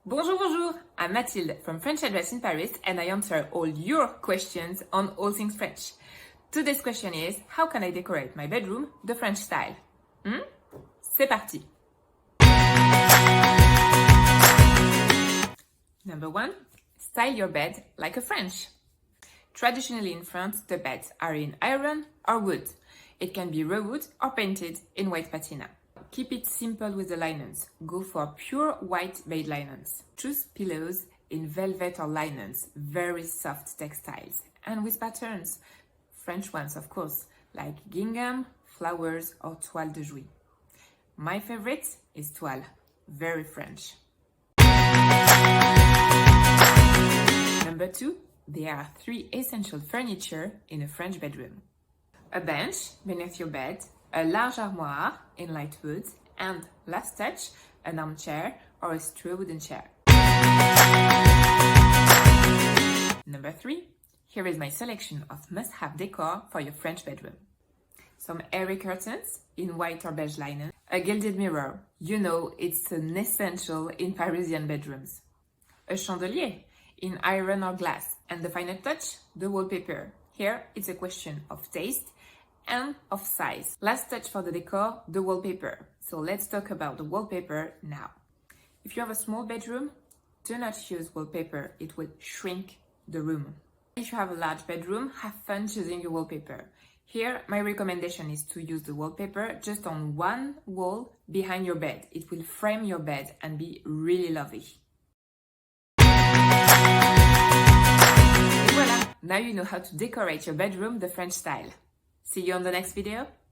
Bonjour, bonjour! I'm Mathilde from French Address in Paris and I answer all your questions on all things French. Today's question is, how can I decorate my bedroom the French style? C'est parti! Number 1. Style your bed like a French. Traditionally in France, the beds are in iron or wood. It can be raw wood or painted in white patina. Keep it simple with the linens. Go for pure white bed linens. Choose pillows in velvet or linens, very soft textiles, and with patterns. French ones, of course, like gingham, flowers, or toile de Jouy. My favorite is toile, very French. Number 2, there are 3 essential furniture in a French bedroom. A bench beneath your bed, a large armoire in light wood, and last touch, an armchair or a straw wooden chair. Number 3, here is my selection of must-have decor for your French bedroom. Some airy curtains in white or beige linen, a gilded mirror, you know it's an essential in Parisian bedrooms. A chandelier in iron or glass, and the final touch, the wallpaper. Here it's a question of taste and of size. Last touch for the decor, the wallpaper. So let's talk about the wallpaper now. If you have a small bedroom, do not use wallpaper, it will shrink the room. If you have a large bedroom, have fun choosing your wallpaper. Here, my recommendation is to use the wallpaper just on one wall behind your bed. It will frame your bed and be really lovely. Et voilà, now you know how to decorate your bedroom the French style. See you on the next video.